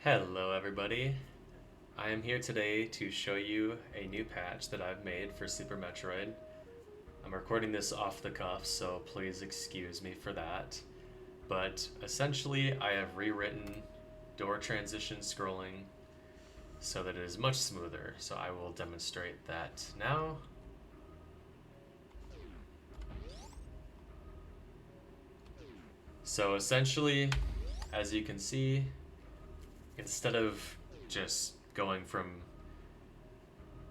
Hello everybody, I am here today to show you a new patch that I've made for Super Metroid. I'm recording this off the cuff, so please excuse me for that. But essentially, I have rewritten door transition scrolling so that it is much smoother, so I will demonstrate that now. So essentially, as you can see, instead of just going from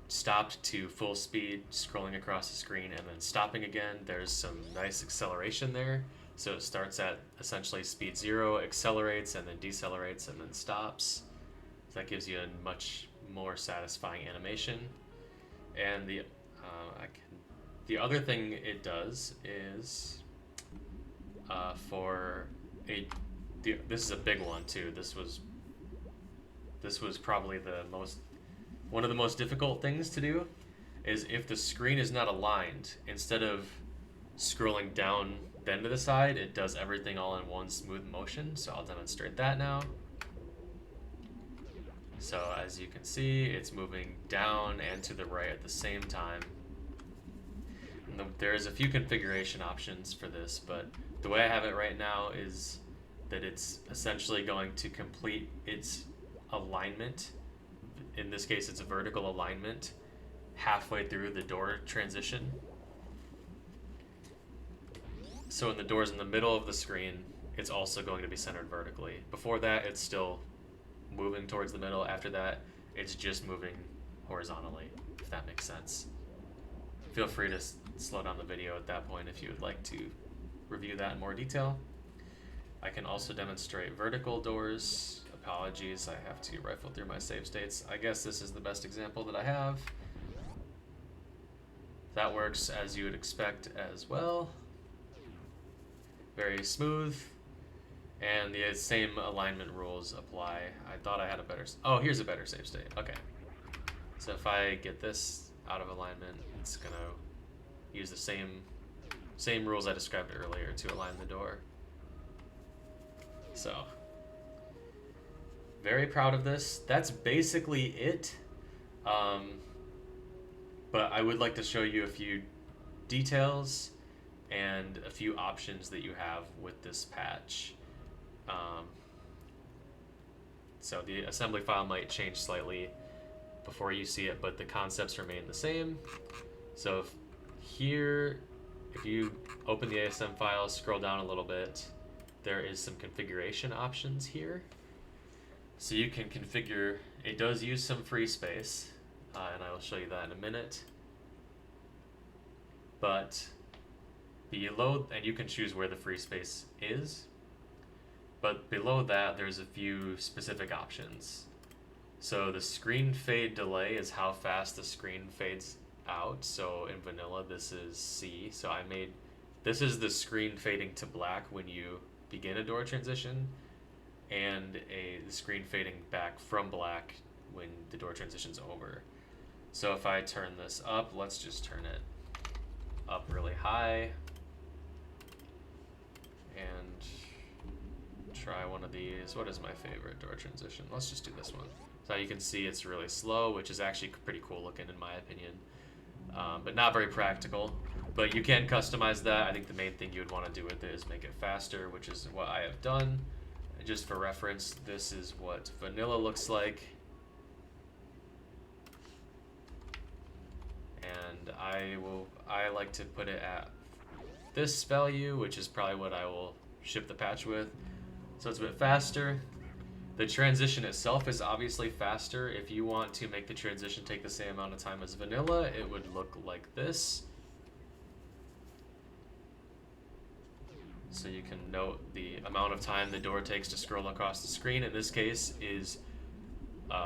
stopped to full speed, scrolling across the screen and then stopping again, there's some nice acceleration there. So it starts at essentially speed 0, accelerates and then decelerates and then stops. So that gives you a much more satisfying animation. And the other thing it does is this is a big one too. This was probably one of the most difficult things to do, is if the screen is not aligned, instead of scrolling down then to the side, it does everything all in one smooth motion. So I'll demonstrate that now. So as you can see, it's moving down and to the right at the same time. And there's a few configuration options for this, but the way I have it right now is that it's essentially going to complete its alignment. In this case, it's a vertical alignment halfway through the door transition. So when the door's in the middle of the screen, it's also going to be centered vertically. Before that, it's still moving towards the middle. After that, it's just moving horizontally, if that makes sense. Feel free to slow down the video at that point if you would like to review that in more detail. I can also demonstrate vertical doors. Apologies, I have to rifle through my save states. I guess this is the best example that I have. That works as you would expect as well. Very smooth. And the same alignment rules apply. I thought I had a better... Oh, here's a better save state. Okay. So if I get this out of alignment, it's going to use the same rules I described earlier to align the door. So, very proud of this. That's basically it. But I would like to show you a few details and a few options that you have with this patch. So the assembly file might change slightly before you see it, but the concepts remain the same. So if you open the ASM file, scroll down a little bit, there is some configuration options here. So you can configure, it does use some free space, and I will show you that in a minute. But below, and you can choose where the free space is, but below that there's a few specific options. So the screen fade delay is how fast the screen fades out. So in vanilla, this is C. So this is the screen fading to black when you begin a door transition, and the screen fading back from black when the door transition's over. So if I turn this up, let's just turn it up really high and try one of these. What is my favorite door transition? Let's just do this one. So you can see it's really slow, which is actually pretty cool looking in my opinion, but not very practical. But you can customize that. I think the main thing you would want to do with it is make it faster, which is what I have done. Just for reference, this is what vanilla looks like. And I like to put it at this value, which is probably what I will ship the patch with. So it's a bit faster. The transition itself is obviously faster. If you want to make the transition take the same amount of time as vanilla, it would look like this. So you can note the amount of time the door takes to scroll across the screen. In this case is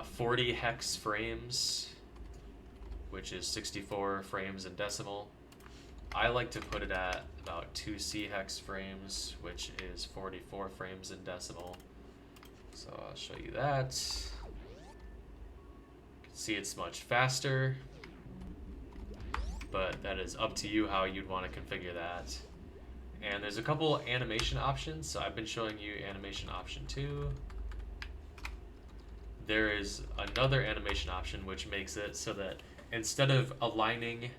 40 hex frames, which is 64 frames in decimal. I like to put it at about 2C hex frames, which is 44 frames in decimal. So I'll show you that. You can see it's much faster, but that is up to you how you'd want to configure that. And there's a couple animation options. So I've been showing you animation option 2. there is another animation option which makes it so that instead of aligning,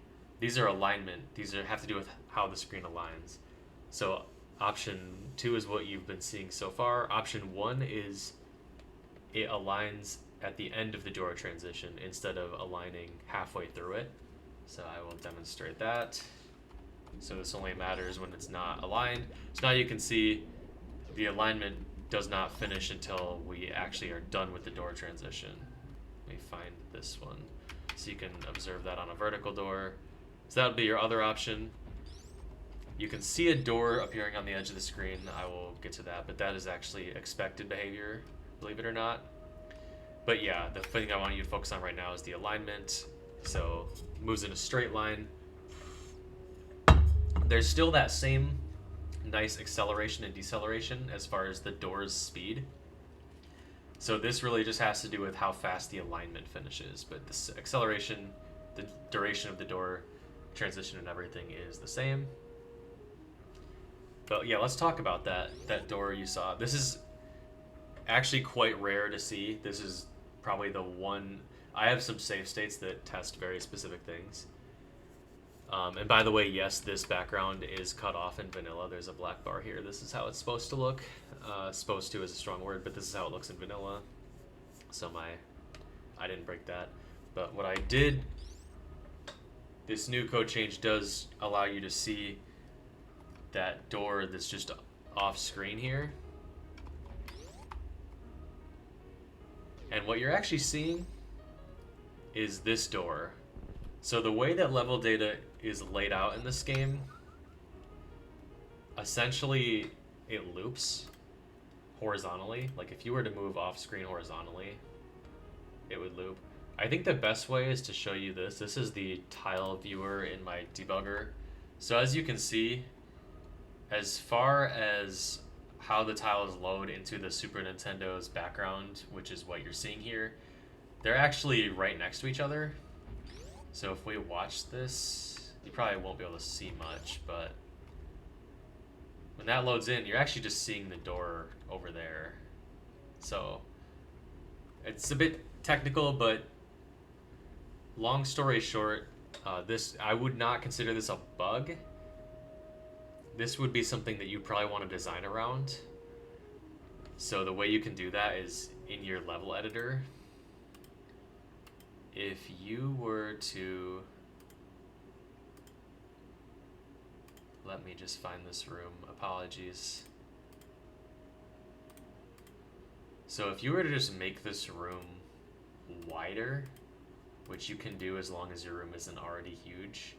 these are alignment. These have to do with how the screen aligns. So option 2 is what you've been seeing so far. Option 1 is it aligns at the end of the door transition instead of aligning halfway through it. So I will demonstrate that. So this only matters when it's not aligned. So now you can see the alignment does not finish until we actually are done with the door transition. Let me find this one. So you can observe that on a vertical door. So that would be your other option. You can see a door appearing on the edge of the screen. I will get to that, but that is actually expected behavior, believe it or not. But yeah, the thing I want you to focus on right now is the alignment. So moves in a straight line. There's still that same nice acceleration and deceleration as far as the door's speed. So this really just has to do with how fast the alignment finishes. But this acceleration, the duration of the door transition and everything is the same. But yeah, let's talk about that door you saw. This is actually quite rare to see. This is probably the one. I have some save states that test very specific things. And by the way, yes, this background is cut off in vanilla. There's a black bar here. This is how it's supposed to look. Supposed to is a strong word, but this is how it looks in vanilla. So I didn't break that. But what I did, this new code change does allow you to see that door that's just off screen here. And what you're actually seeing is this door. So the way that level data is laid out in this game, essentially it loops horizontally. Like if you were to move off screen horizontally, it would loop. I think the best way is to show you this. This is the tile viewer in my debugger. So as you can see, as far as how the tiles load into the Super Nintendo's background, which is what you're seeing here, they're actually right next to each other. So if we watch this, you probably won't be able to see much, but when that loads in, you're actually just seeing the door over there. So it's a bit technical, but long story short, I would not consider this a bug. This would be something that you probably want to design around. So the way you can do that is in your level editor. If you were to, let me just find this room, apologies. So if you were to just make this room wider, which you can do as long as your room isn't already huge,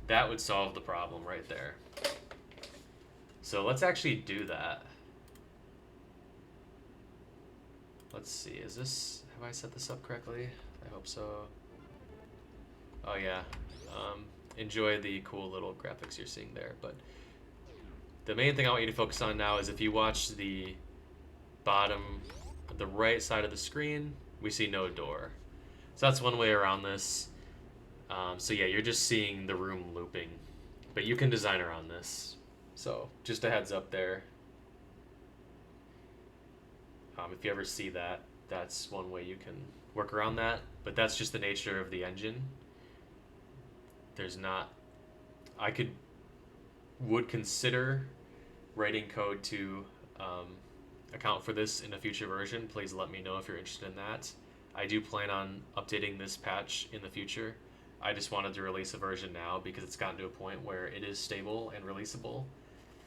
that would solve the problem right there. So let's actually do that. Let's see, have I set this up correctly? I hope so. Oh yeah, enjoy the cool little graphics you're seeing there. But the main thing I want you to focus on now is if you watch the right side of the screen, we see no door. So that's one way around this. So yeah, you're just seeing the room looping, but you can design around this. So just a heads up there. If you ever see that, that's one way you can work around that, but that's just the nature of the engine. Would consider writing code to account for this in a future version. Please let me know if you're interested in that. I do plan on updating this patch in the future. I just wanted to release a version now because it's gotten to a point where it is stable and releasable.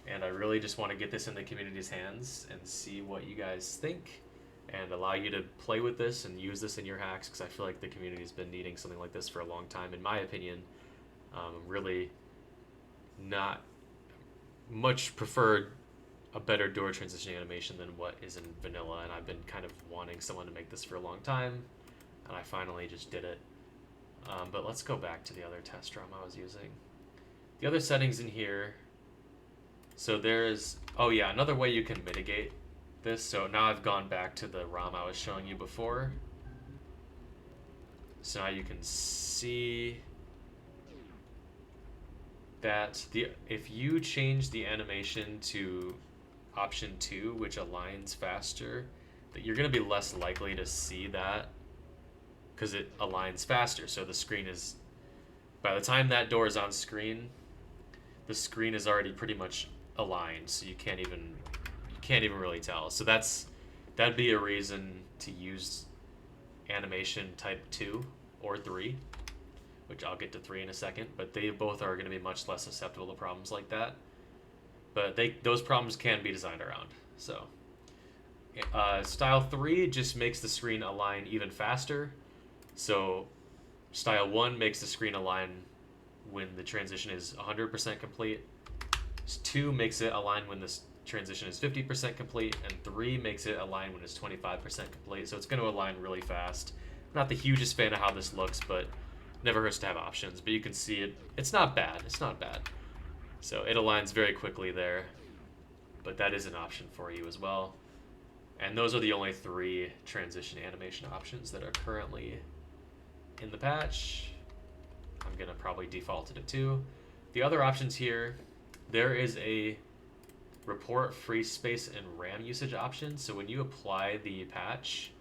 And I really just want to get this in the community's hands and see what you guys think and allow you to play with this and use this in your hacks, because I feel like the community's been needing something like this for a long time. In my opinion, really not much preferred a better door transition animation than what is in vanilla, and I've been kind of wanting someone to make this for a long time, and I finally just did it. But let's go back to the other test ROM I was using. The other settings in here, so there's, oh yeah, another way you can mitigate this. So now I've gone back to the ROM I was showing you before. So now you can see that if you change the animation to option 2, which aligns faster, that you're going to be less likely to see that because it aligns faster. So the screen is, by the time that door is on screen, the screen is already pretty much aligned, so you can't even really tell. So that'd be a reason to use animation type 2 or 3, which I'll get to 3 in a second, but they both are going to be much less susceptible to problems like that. But those problems can be designed around. So style 3 just makes the screen align even faster. So style 1 makes the screen align when the transition is 100% complete. 2 makes it align when the transition is 50% complete, and 3 makes it align when it's 25% complete. So it's going to align really fast. I'm not the hugest fan of how this looks, but never hurts to have options. But you can see it. It's not bad. It's not bad. So it aligns very quickly there. But that is an option for you as well. And those are the only 3 transition animation options that are currently in the patch. I'm going to probably default it to 2. The other options here, there is a report free space and RAM usage option. So when you apply the patch,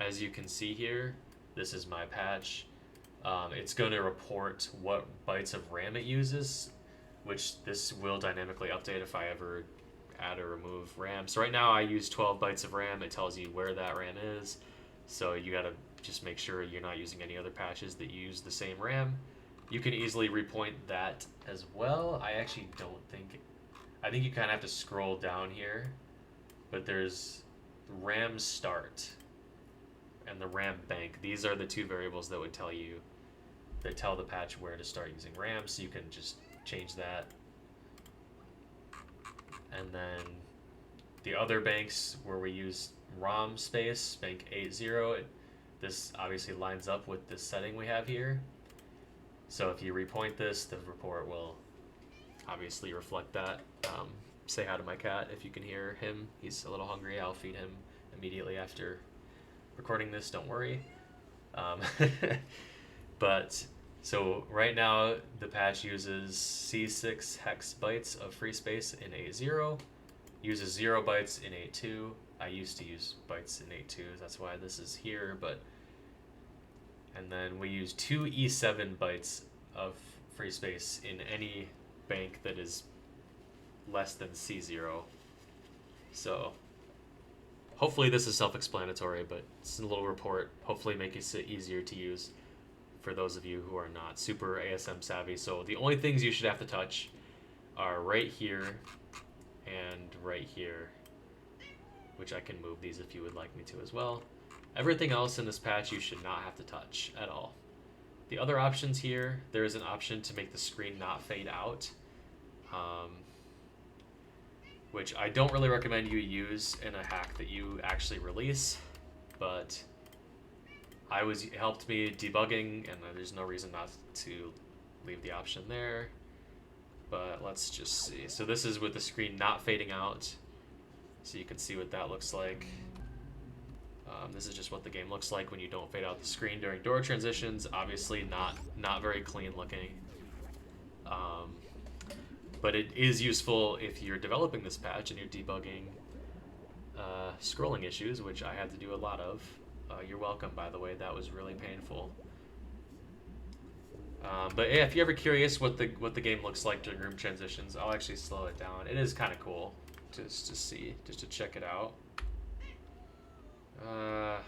as you can see here, this is my patch. It's going to report what bytes of RAM it uses, which this will dynamically update if I ever add or remove RAM. So right now I use 12 bytes of RAM. It tells you where that RAM is. So you got to just make sure you're not using any other patches that use the same RAM. You can easily repoint that as well. I actually don't think... I think you kind of have to scroll down here, but there's RAM start and the RAM bank. These are the 2 variables that would tell you, that tell the patch where to start using RAM, so you can just change that. And then the other banks where we use ROM space, bank 80, this obviously lines up with this setting we have here. So if you repoint this, the report will obviously reflect that. Say hi to my cat if you can hear him. He's a little hungry. I'll feed him immediately after recording this, don't worry. But so right now the patch uses C6 hex bytes of free space in 80, uses 0 bytes in 82. I used to use bytes in 82, that's why this is here, and then we use 2 E7 bytes of free space in any bank that is less than C0. So hopefully this is self-explanatory, but it's a little report. Hopefully make it easier to use for those of you who are not super ASM savvy. So the only things you should have to touch are right here and right here, which I can move these if you would like me to as well. Everything else in this patch you should not have to touch at all. The other options here, there is an option to make the screen not fade out, which I don't really recommend you use in a hack that you actually release, but it helped me debugging, and there's no reason not to leave the option there. But let's just see. So this is with the screen not fading out, so you can see what that looks like. This is just what the game looks like when you don't fade out the screen during door transitions. Obviously not very clean looking. But it is useful if you're developing this patch and you're debugging scrolling issues, which I had to do a lot of. You're welcome, by the way. That was really painful. But yeah, if you're ever curious what the game looks like during room transitions, I'll actually slow it down. It is kind of cool just to see, just to check it out. I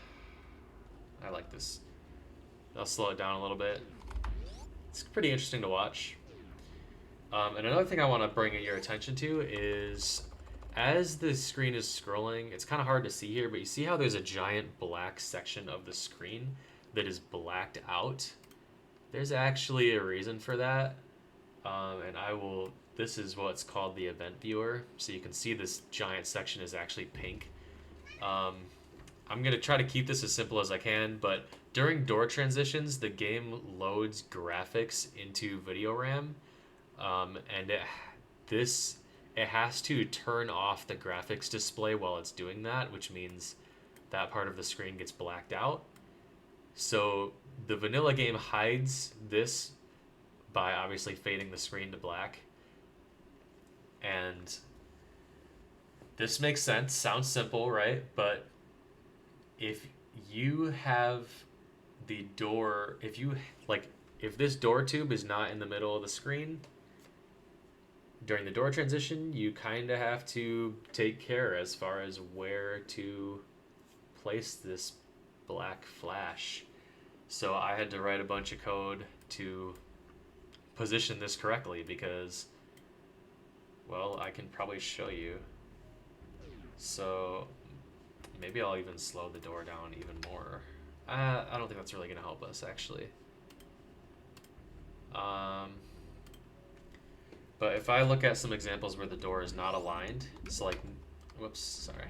like this. I'll slow it down a little bit. It's pretty interesting to watch. And another thing I want to bring your attention to is, as the screen is scrolling, it's kind of hard to see here, but you see how there's a giant black section of the screen that is blacked out? There's actually a reason for that. And this is what's called the event viewer. So you can see this giant section is actually pink. I'm going to try to keep this as simple as I can, but during door transitions, the game loads graphics into video RAM. And it has to turn off the graphics display while it's doing that, which means that part of the screen gets blacked out. So the vanilla game hides this by obviously fading the screen to black. And This makes sense. Sounds simple, right? But if you have the door, if this door tube is not in the middle of the screen during the door transition, you kind of have to take care as far as where to place this black flash. So I had to write a bunch of code to position this correctly because, well, I can probably show you. So maybe I'll even slow the door down even more. I don't think that's really going to help us, actually. But if I look at some examples where the door is not aligned, so like, whoops, sorry.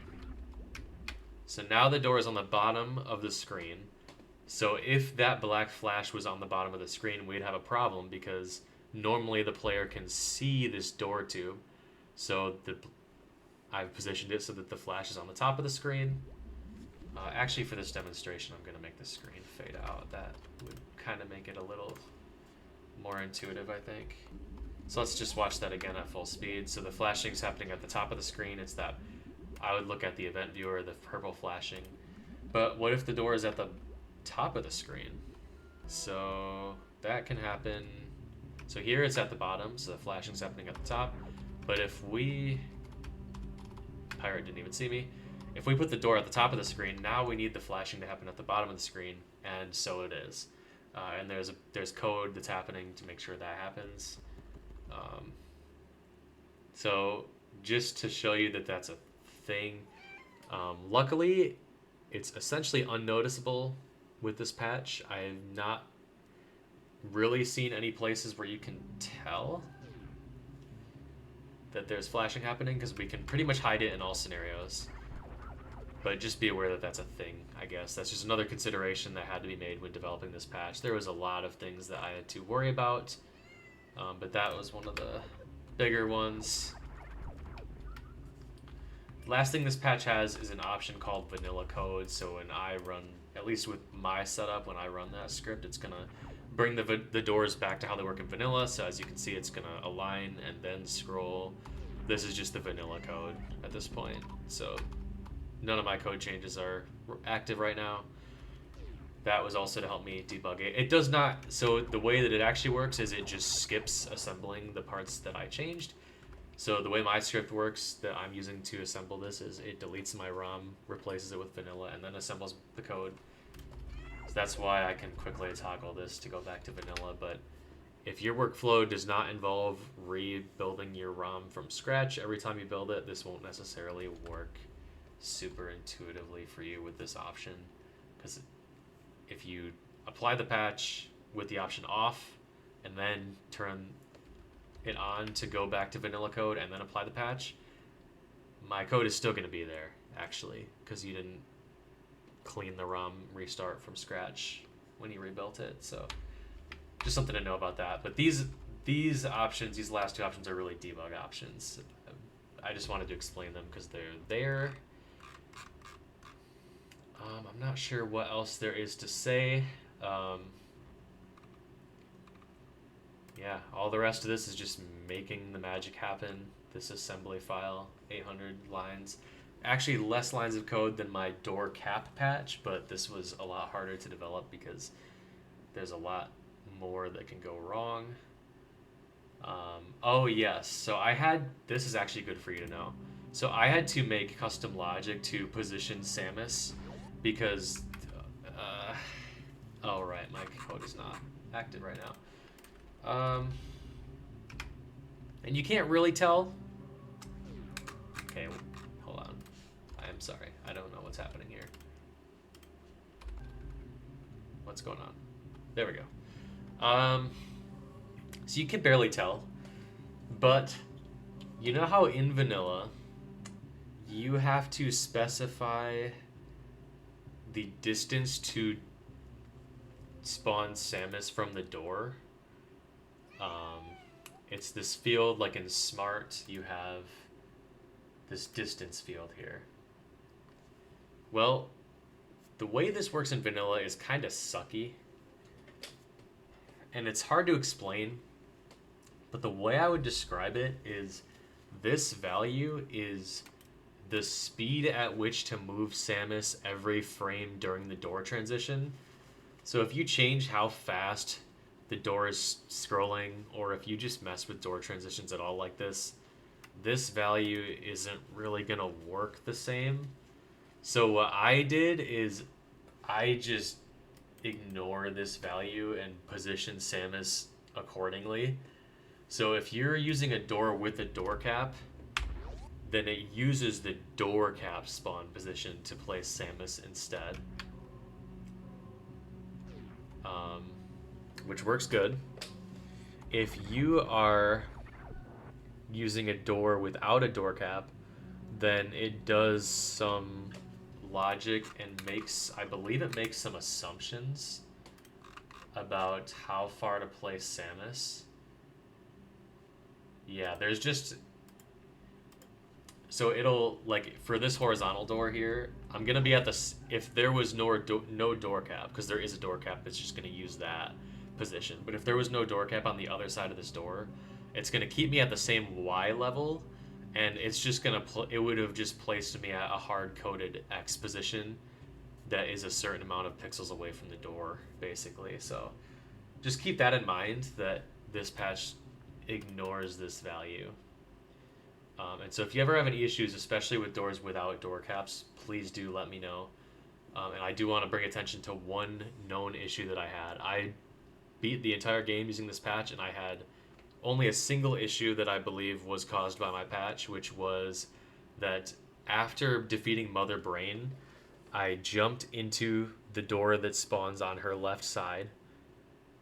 So now the door is on the bottom of the screen. So if that black flash was on the bottom of the screen, we'd have a problem because normally the player can see this door tube. So I've positioned it so that the flash is on the top of the screen. Actually, for this demonstration, I'm going to make the screen fade out. That would kind of make it a little more intuitive, I think. So let's just watch that again at full speed. So the flashing is happening at the top of the screen. It's that I would look at the event viewer, the purple flashing. But what if the door is at the top of the screen? So that can happen. So here it's at the bottom, so the flashing is happening at the top. But if we... Pirate didn't even see me. If we put the door at the top of the screen, now we need the flashing to happen at the bottom of the screen, and so it is. And there's code that's happening to make sure that happens. So just to show you that that's a thing, luckily it's essentially unnoticeable with this patch. I've not really seen any places where you can tell that there's flashing happening because we can pretty much hide it in all scenarios. But just be aware that that's a thing, I guess. That's just another consideration that had to be made when developing this patch. There was a lot of things that I had to worry about, but that was one of the bigger ones. Last thing this patch has is an option called vanilla code. So when I run, at least with my setup, when I run that script, it's going to bring the doors back to how they work in vanilla. So as you can see, it's going to align and then scroll. This is just the vanilla code at this point. So none of my code changes are active right now. That was also to help me debug it. It does not, so the way that it actually works is it just skips assembling the parts that I changed. So the way my script works that I'm using to assemble this is it deletes my ROM, replaces it with vanilla, and then assembles the code. So that's why I can quickly toggle this to go back to vanilla. But if your workflow does not involve rebuilding your ROM from scratch every time you build it, this won't necessarily work super intuitively for you with this option. Because if you apply the patch with the option off and then turn it on to go back to vanilla code and then apply the patch, my code is still going to be there, actually, because you didn't clean the ROM restart from scratch when you rebuilt it. So just something to know about that. But these options, these last two options, are really debug options. I just wanted to explain them because they're there. I'm not sure what else there is to say. Yeah, all the rest of this is just making the magic happen. This assembly file, 800 lines. Actually, less lines of code than my door cap patch, but this was a lot harder to develop because there's a lot more that can go wrong. Oh, yes. So this is actually good for you to know. So I had to make custom logic to position Samus because, oh, right, my code is not active right now. And you can't really tell. Okay, hold on. I'm sorry. I don't know what's happening here. What's going on? There we go. So you can barely tell, but you know how in vanilla you have to specify the distance to spawn Samus from the door? It's this field, like in Smart, you have this distance field here. Well, the way this works in vanilla is kind of sucky, and it's hard to explain, but the way I would describe it is this value is the speed at which to move Samus every frame during the door transition. So if you change how fast the door is scrolling, or if you just mess with door transitions at all like this value isn't really gonna work the same. So what I did is I just ignore this value and position Samus accordingly. So if you're using a door with a door cap, then it uses the door cap spawn position to place Samus instead. Which works good. If you are using a door without a door cap, then it does some logic and I believe it makes some assumptions about how far to place Samus. Yeah, there's just... So it'll, like, for this horizontal door here, I'm going to be at the... If there was no door cap, because there is a door cap, it's just going to use that position. But if there was no door cap on the other side of this door, it's going to keep me at the same Y level, and it's just going to... It would have just placed me at a hard-coded X position that is a certain amount of pixels away from the door, basically. So just keep that in mind, that this patch ignores this value. And so if you ever have any issues, especially with doors without door caps, please do let me know. And I do want to bring attention to one known issue that I had. I beat the entire game using this patch, and I had only a single issue that I believe was caused by my patch, which was that after defeating Mother Brain, I jumped into the door that spawns on her left side,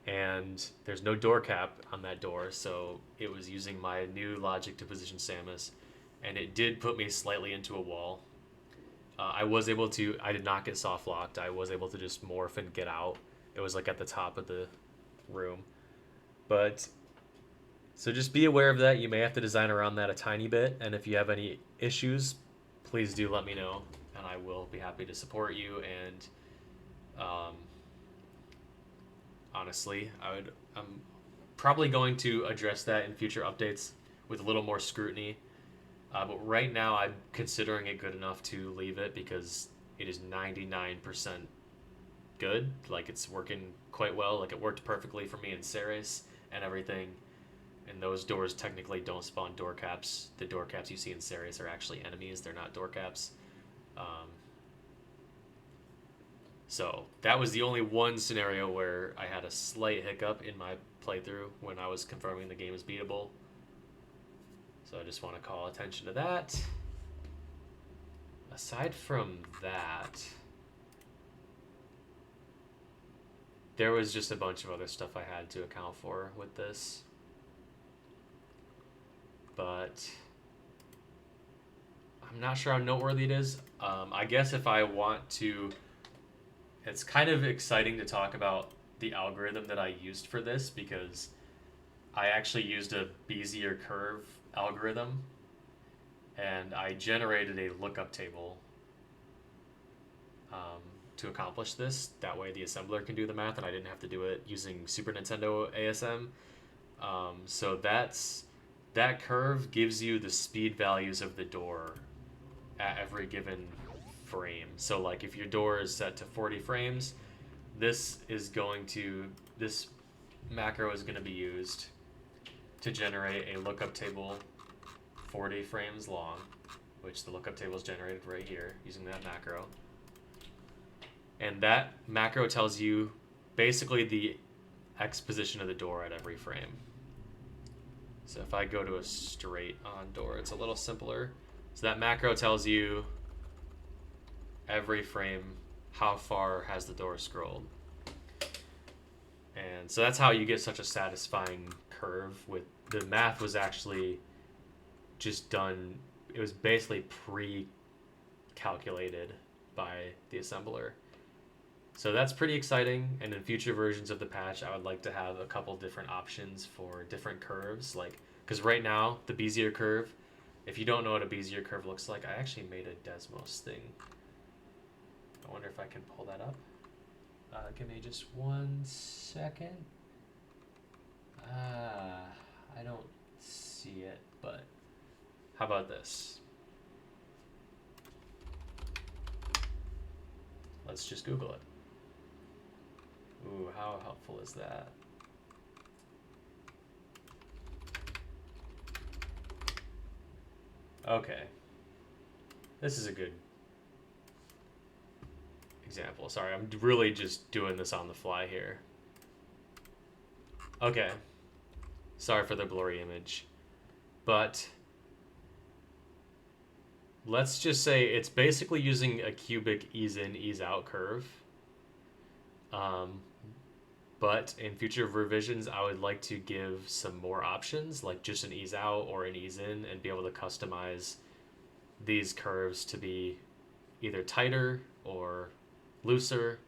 and there's no door cap on that door, so it was using my new logic to position Samus, and it did put me slightly into a wall. I did not get soft locked. I was able to just morph and get out. It was like at the top of the room. But, so just be aware of that. You may have to design around that a tiny bit, and if you have any issues, please do let me know, and I will be happy to support you. And honestly, I'm probably going to address that in future updates with a little more scrutiny. But right now, I'm considering it good enough to leave it because it is 99% good. Like, it's working quite well. Like, it worked perfectly for me in Ceres and everything. And those doors technically don't spawn door caps. The door caps you see in Ceres are actually enemies. They're not door caps. So that was the only one scenario where I had a slight hiccup in my playthrough when I was confirming the game is beatable. So I just want to call attention to that. Aside from that, there was just a bunch of other stuff I had to account for with this. But I'm not sure how noteworthy it is. I guess if I want to... It's kind of exciting to talk about the algorithm that I used for this, because I actually used a Bezier curve algorithm, and I generated a lookup table to accomplish this. That way the assembler can do the math, and I didn't have to do it using Super Nintendo ASM. So that curve gives you the speed values of the door at every given frame. So like if your door is set to 40 frames, this macro is going to be used to generate a lookup table 40 frames long, which the lookup table is generated right here using that macro. And that macro tells you basically the X position of the door at every frame. So if I go to a straight on door, it's a little simpler. So that macro tells you every frame how far has the door scrolled. And so that's how you get such a satisfying curve. With the math was actually just done, it was basically pre-calculated by the assembler. So that's pretty exciting, and in future versions of the patch I would like to have a couple different options for different curves, like, because right now the Bezier curve, if you don't know what a Bezier curve looks like, I actually made a Desmos thing. I wonder if I can pull that up. Give me just 1 second. I don't see it, but how about this? Let's just Google it. Ooh, how helpful is that? Okay. This is a good example. Sorry, I'm really just doing this on the fly here. Okay. Sorry for the blurry image. But let's just say it's basically using a cubic ease in, ease out curve. But in future revisions, I would like to give some more options, like just an ease out or an ease in, and be able to customize these curves to be either tighter or looser,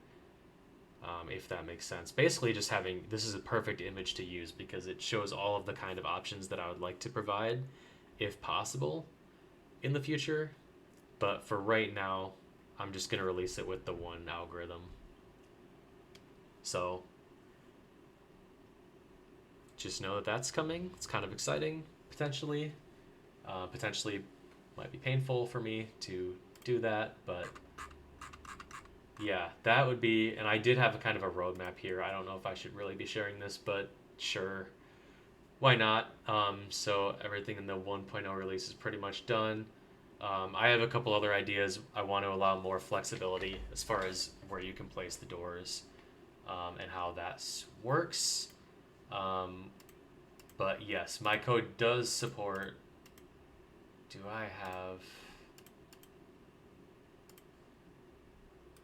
if that makes sense. Basically, just having this is a perfect image to use because it shows all of the kind of options that I would like to provide, if possible, in the future. But for right now, I'm just going to release it with the one algorithm. So just know that that's coming. It's kind of exciting, potentially. Potentially might be painful for me to do that, but yeah, that would be, and I did have a kind of a roadmap here. I don't know if I should really be sharing this, but sure, why not? So everything in the 1.0 release is pretty much done. I have a couple other ideas. I want to allow more flexibility as far as where you can place the doors, and how that works. But yes, my code does support. Do I have?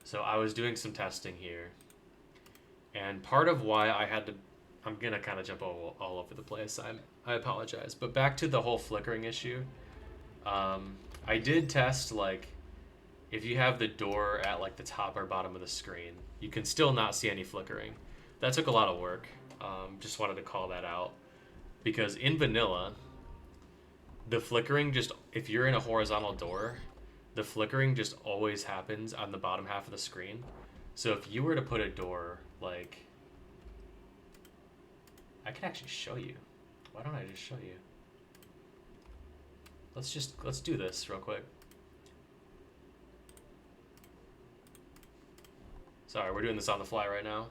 So I was doing some testing here, and part of why I had to, I'm gonna kind of jump all over the place. I apologize, but back to the whole flickering issue. I did test like if you have the door at like the top or bottom of the screen, you can still not see any flickering. That took a lot of work. Just wanted to call that out because in vanilla, the flickering just, if you're in a horizontal door, the flickering just always happens on the bottom half of the screen. So if you were to put a door like, I can actually show you. Why don't I just show you? Let's do this real quick. Sorry, we're doing this on the fly right now.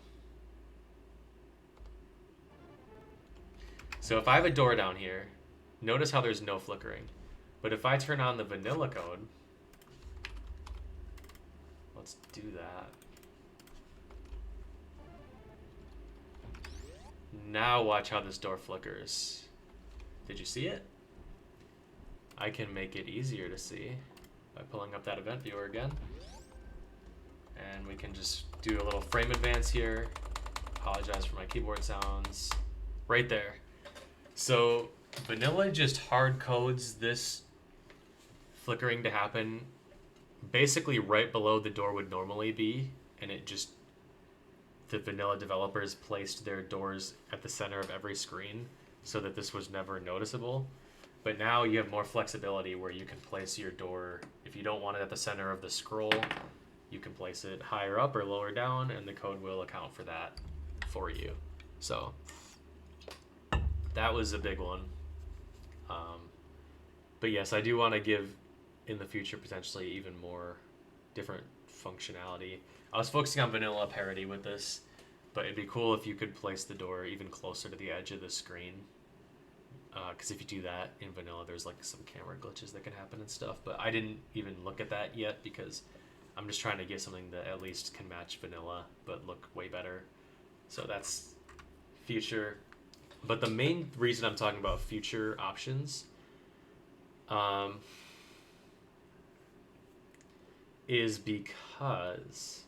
So if I have a door down here, notice how there's no flickering. But if I turn on the vanilla code, let's do that. Now watch how this door flickers. Did you see it? I can make it easier to see by pulling up that event viewer again. And we can just do a little frame advance here. Apologize for my keyboard sounds. Right there. So vanilla just hard codes this flickering to happen basically right below the door would normally be, and it just, the vanilla developers placed their doors at the center of every screen so that this was never noticeable. But now you have more flexibility where you can place your door, if you don't want it at the center of the scroll, you can place it higher up or lower down, and the code will account for that for you. So that was a big one. But yes, I do want to give in the future potentially even more different functionality. I was focusing on vanilla parity with this, but it'd be cool if you could place the door even closer to the edge of the screen. Because if you do that in vanilla, there's like some camera glitches that can happen and stuff. But I didn't even look at that yet because I'm just trying to get something that at least can match vanilla but look way better. So that's future. But the main reason I'm talking about future options is because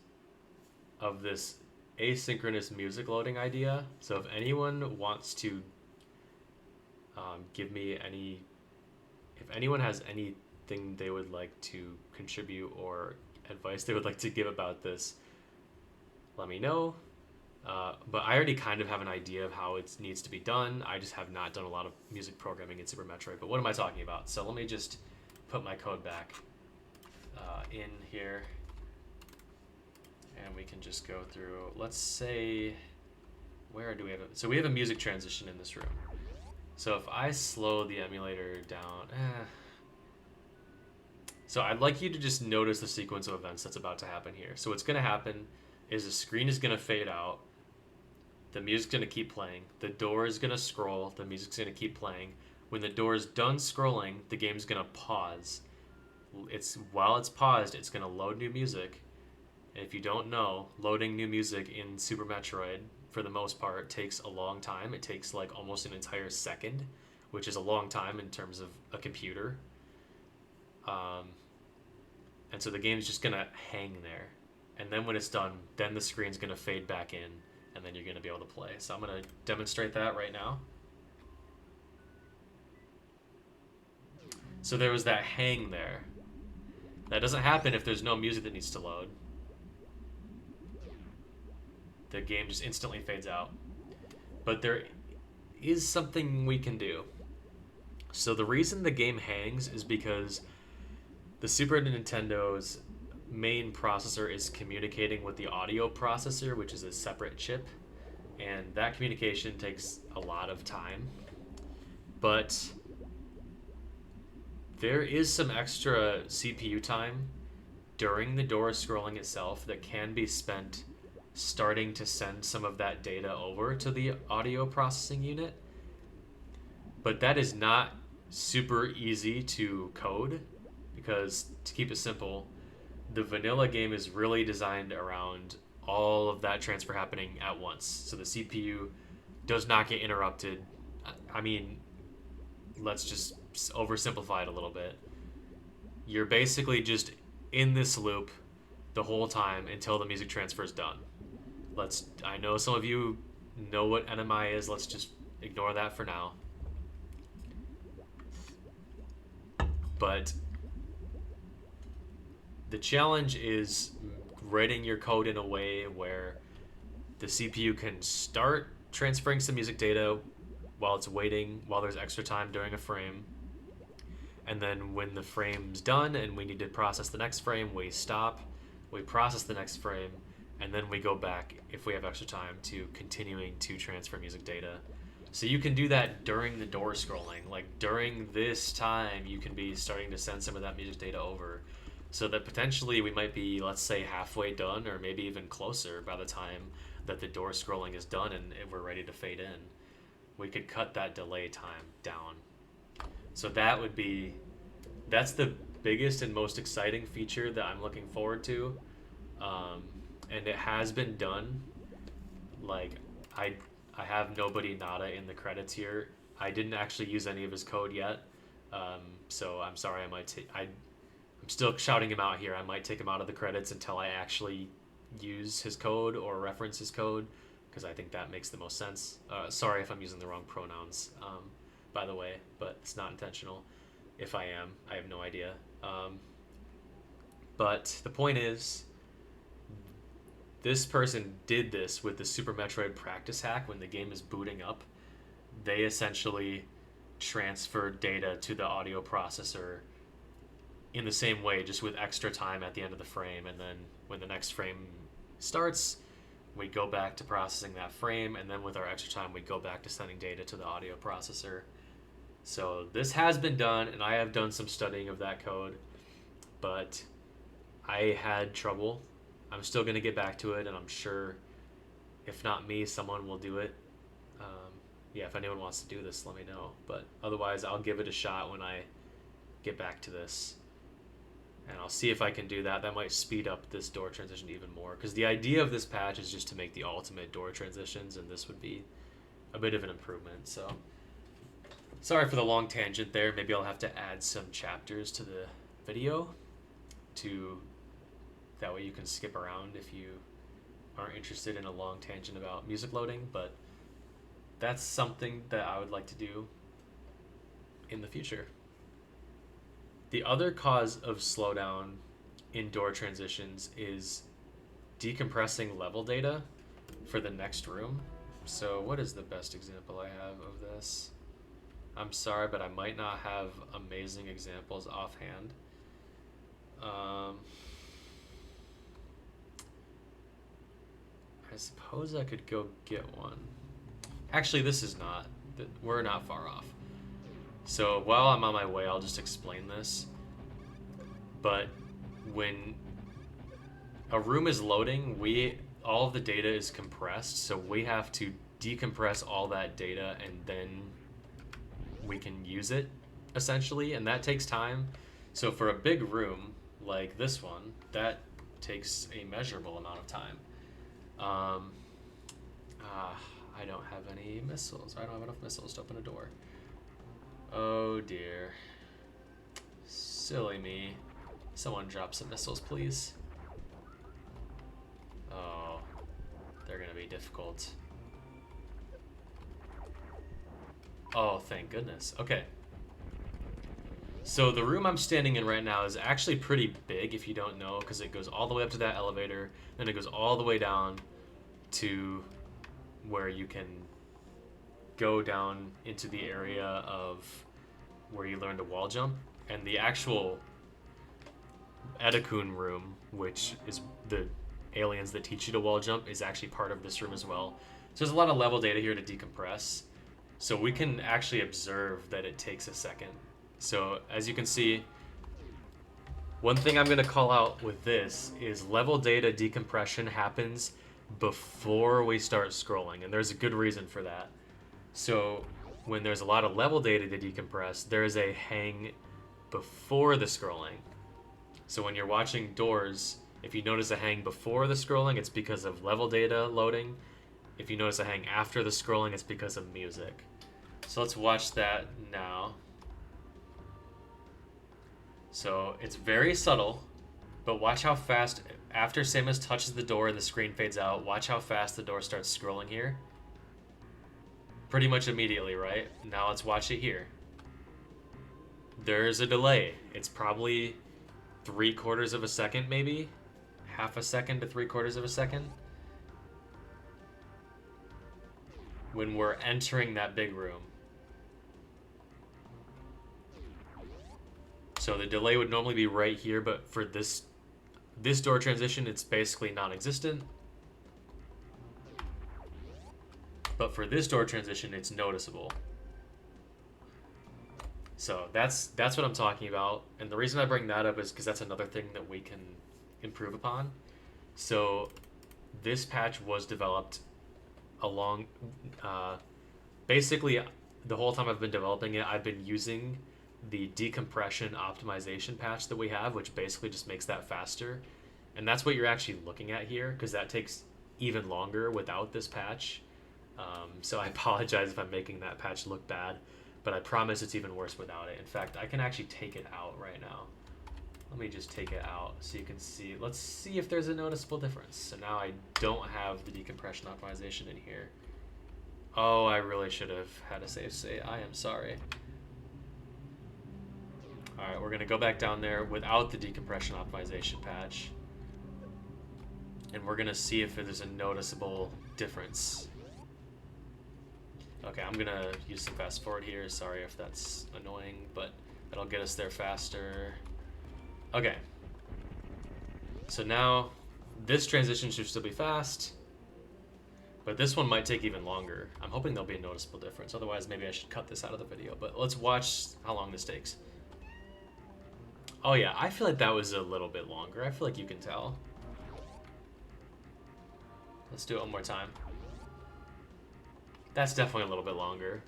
of this asynchronous music loading idea. So if anyone wants to give me any, if anyone has anything they would like to contribute or advice they would like to give about this, let me know. But I already kind of have an idea of how it needs to be done. I just have not done a lot of music programming in Super Metroid. But what am I talking about? So let me just put my code back in here. And we can just go through, let's say, where do we have it? So we have a music transition in this room. So if I slow the emulator down, So I'd like you to just notice the sequence of events that's about to happen here. So what's going to happen is the screen is going to fade out. The music's going to keep playing. The door is going to scroll. The music's going to keep playing. When the door is done scrolling, the game's going to pause. While it's paused, it's going to load new music. And if you don't know, loading new music in Super Metroid, for the most part, takes a long time. It takes like almost an entire second, which is a long time in terms of a computer. And so the game's just going to hang there. And then when it's done, then the screen's going to fade back in, and then you're going to be able to play. So I'm going to demonstrate that right now. So there was that hang there. That doesn't happen if there's no music that needs to load. The game just instantly fades out. But there is something we can do. So the reason the game hangs is because the Super Nintendo's main processor is communicating with the audio processor, which is a separate chip, and that communication takes a lot of time. But there is some extra CPU time during the door scrolling itself that can be spent starting to send some of that data over to the audio processing unit. But that is not super easy to code, because to keep it simple, the vanilla game is really designed around all of that transfer happening at once. So the CPU does not get interrupted. I mean, let's just oversimplify it a little bit. You're basically just in this loop the whole time until the music transfer is done. I know some of you know what NMI is. Let's just ignore that for now. But the challenge is writing your code in a way where the CPU can start transferring some music data while it's waiting, while there's extra time during a frame. And then when the frame's done and we need to process the next frame, we stop, we process the next frame, and then we go back, if we have extra time, to continuing to transfer music data. So you can do that during the door scrolling. Like during this time, you can be starting to send some of that music data over, so that potentially we might be, let's say, halfway done, or maybe even closer by the time that the door scrolling is done and we're ready to fade in. We could cut that delay time down. So that's the biggest and most exciting feature that I'm looking forward to. And it has been done. Like, I have Nobody Nada in the credits here. I didn't actually use any of his code yet. So I'm sorry, I'm still shouting him out here. I might take him out of the credits until I actually use his code or reference his code, because I think that makes the most sense. Sorry if I'm using the wrong pronouns, by the way, but it's not intentional. If I am, I have no idea. But the point is, this person did this with the Super Metroid practice hack. When the game is booting up, they essentially transferred data to the audio processor in the same way, just with extra time at the end of the frame. And then when the next frame starts, we go back to processing that frame, and then with our extra time, we go back to sending data to the audio processor. So this has been done, and I have done some studying of that code, but I had trouble. I'm still going to get back to it, and I'm sure if not me, someone will do it. Yeah, if anyone wants to do this, let me know. But otherwise, I'll give it a shot when I get back to this. And I'll see if I can do that. That might speed up this door transition even more, because the idea of this patch is just to make the ultimate door transitions, and this would be a bit of an improvement. So sorry for the long tangent there. Maybe I'll have to add some chapters to the video, that way you can skip around if you aren't interested in a long tangent about music loading. But that's something that I would like to do in the future. The other cause of slowdown in door transitions is decompressing level data for the next room. So what is the best example I have of this? I'm sorry, but I might not have amazing examples offhand. I suppose I could go get one. Actually, this is not. We're not far off. So while I'm on my way, I'll just explain this. but when a room is loading, all of the data is compressed, so we have to decompress all that data and then we can use it essentially, and that takes time. So for a big room like this one, that takes a measurable amount of time. I don't have any missiles. I don't have enough missiles to open a door. Oh dear. Silly me. Someone drop some missiles, please. Oh, they're gonna be difficult. Oh, thank goodness. Okay. So the room I'm standing in right now is actually pretty big, if you don't know, because it goes all the way up to that elevator, then it goes all the way down to where you can go down into the area of where you learn to wall jump. And the actual Edakun room, which is the aliens that teach you to wall jump, is actually part of this room as well. So there's a lot of level data here to decompress. So we can actually observe that it takes a second. So as you can see, one thing I'm going to call out with this is level data decompression happens before we start scrolling, and there's a good reason for that. So when there's a lot of level data to decompress, there's a hang before the scrolling. So when you're watching doors, if you notice a hang before the scrolling, it's because of level data loading. If you notice a hang after the scrolling, it's because of music. So let's watch that now. So it's very subtle, but watch how fast, after Samus touches the door and the screen fades out, watch how fast the door starts scrolling here. Pretty much immediately, right? Now let's watch it here. There's a delay. It's probably 3/4 of a second, maybe? Half a second to 3/4 of a second. When we're entering that big room. So the delay would normally be right here, but for this door transition, it's basically non-existent. But for this door transition, it's noticeable. So that's what I'm talking about. And the reason I bring that up is because that's another thing that we can improve upon. So this patch was developed along... basically, the whole time I've been developing it, I've been using the decompression optimization patch that we have, which basically just makes that faster. And that's what you're actually looking at here, because that takes even longer without this patch. So I apologize if I'm making that patch look bad, but I promise it's even worse without it. In fact, I can actually take it out right now. Let me just take it out so you can see. Let's see if there's a noticeable difference. So now I don't have the decompression optimization in here. Oh, I really should have had a save state. I am sorry. All right, we're gonna go back down there without the decompression optimization patch. And we're gonna see if there's a noticeable difference. Okay, I'm gonna use some fast forward here. Sorry if that's annoying, but that'll get us there faster. Okay. So now this transition should still be fast, but this one might take even longer. I'm hoping there'll be a noticeable difference. Otherwise, maybe I should cut this out of the video, but let's watch how long this takes. Oh yeah, I feel like that was a little bit longer. I feel like you can tell. Let's do it one more time. That's definitely a little bit longer.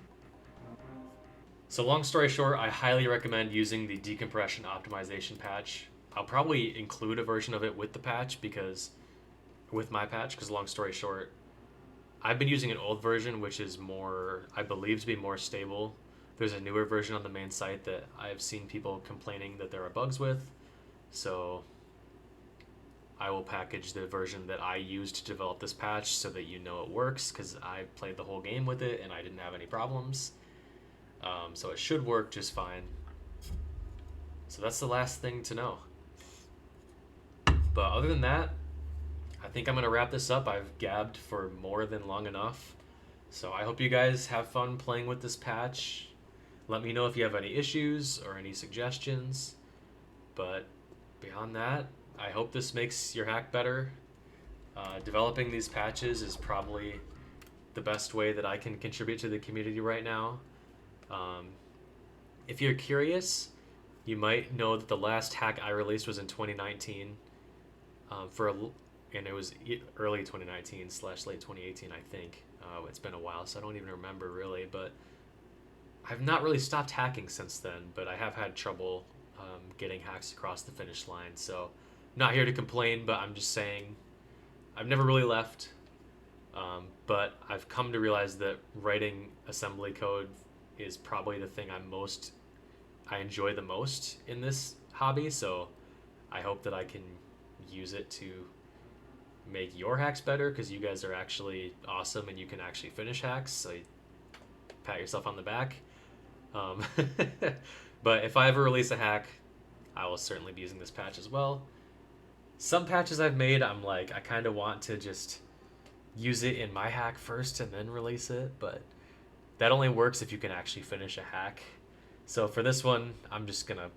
So long story short, I highly recommend using the decompression optimization patch. I'll probably include a version of it with the patch with my patch, because long story short, I've been using an old version, which is more, I believe to be more stable. There's a newer version on the main site that I've seen people complaining that there are bugs with. So I will package the version that I used to develop this patch so that you know it works, because I played the whole game with it and I didn't have any problems. So it should work just fine. So that's the last thing to know. But other than that, I think I'm going to wrap this up. I've gabbed for more than long enough. So I hope you guys have fun playing with this patch. Let me know if you have any issues or any suggestions. But beyond that, I hope this makes your hack better. Developing these patches is probably the best way that I can contribute to the community right now. If you're curious, You might know that the last hack I released was in 2019, and it was early 2019 slash late 2018, I think. It's been a while, so I don't even remember really, but I've not really stopped hacking since then, but I have had trouble getting hacks across the finish line. So, not here to complain, but I'm just saying I've never really left. But I've come to realize that writing assembly code is probably the thing I enjoy the most in this hobby. So, I hope that I can use it to make your hacks better because you guys are actually awesome and you can actually finish hacks. So, pat yourself on the back. Um, but if I ever release a hack, I will certainly be using this patch as well. Some patches I've made, I'm like, I kind of want to just use it in my hack first and then release it, but that only works if you can actually finish a hack. So for this one, I'm just gonna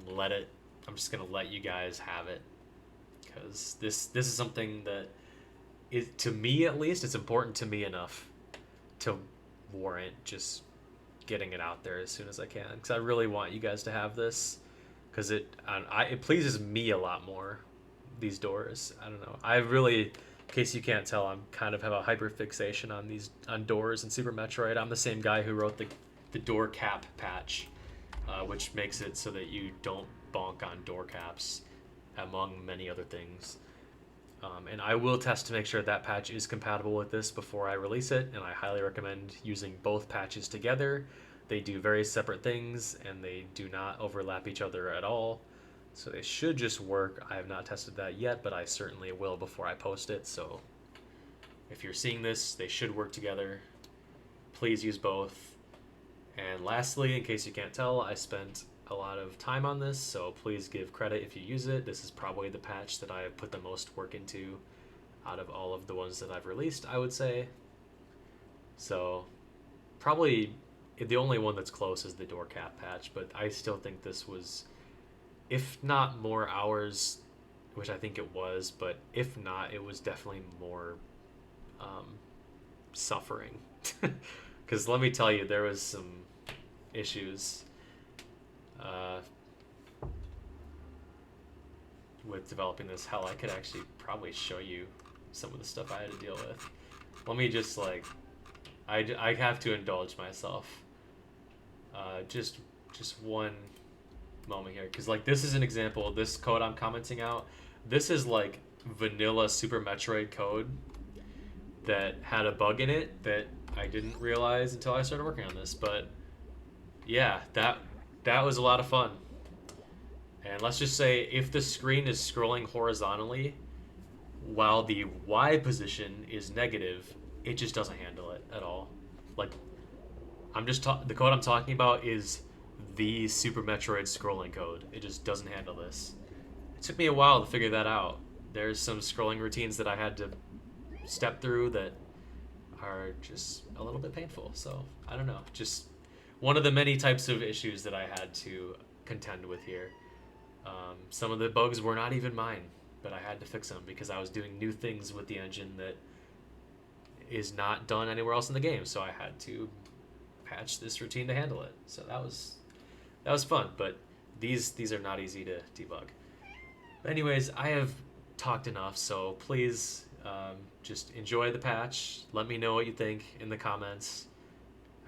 let you guys have it because this is something that is, to me at least, it's important to me enough to warrant just getting it out there as soon as I can because I really want you guys to have this because it pleases me a lot more. These doors, I don't know. I really, in case you can't tell, I'm kind of have a hyper fixation on doors in Super Metroid. I'm the same guy who wrote the door cap patch, which makes it so that you don't bonk on door caps, among many other things. And I will test to make sure that patch is compatible with this before I release it, and I highly recommend using both patches together. They do very separate things, and they do not overlap each other at all. So they should just work. I have not tested that yet, but I certainly will before I post it. So if you're seeing this, they should work together. Please use both. And lastly, in case you can't tell, I spent a lot of time on this, so please give credit if you use it. This is probably the patch that I have put the most work into out of all of the ones that I've released, I would say. So probably the only one that's close is the door cap patch, but I still think this was, if not more hours, which I think it was, but if not, it was definitely more suffering. Because let me tell you, there was some issues with developing this. Hell, I could actually probably show you some of the stuff I had to deal with. Let me just I have to indulge myself. Just one moment here, because this is an example. This code I'm commenting out, this is like vanilla Super Metroid code that had a bug in it that I didn't realize until I started working on this. But yeah, that was a lot of fun. And let's just say if the screen is scrolling horizontally while the Y position is negative, it just doesn't handle it at all. The code I'm talking about is the Super Metroid scrolling code. It just doesn't handle this. It took me a while to figure that out. There's some scrolling routines that I had to step through that are just a little bit painful. So I don't know, just one of the many types of issues that I had to contend with here. Some of the bugs were not even mine, but I had to fix them because I was doing new things with the engine that is not done anywhere else in the game. So I had to patch this routine to handle it. So that was fun, but these are not easy to debug. But anyways, I have talked enough, so please just enjoy the patch. Let me know what you think in the comments.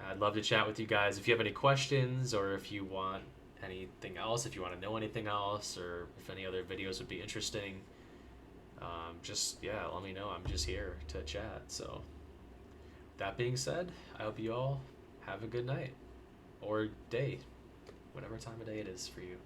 I'd love to chat with you guys. If you have any questions or if you want anything else, if you want to know anything else, or if any other videos would be interesting, let me know. I'm just here to chat. So that being said, I hope you all have a good night or day, whatever time of day it is for you.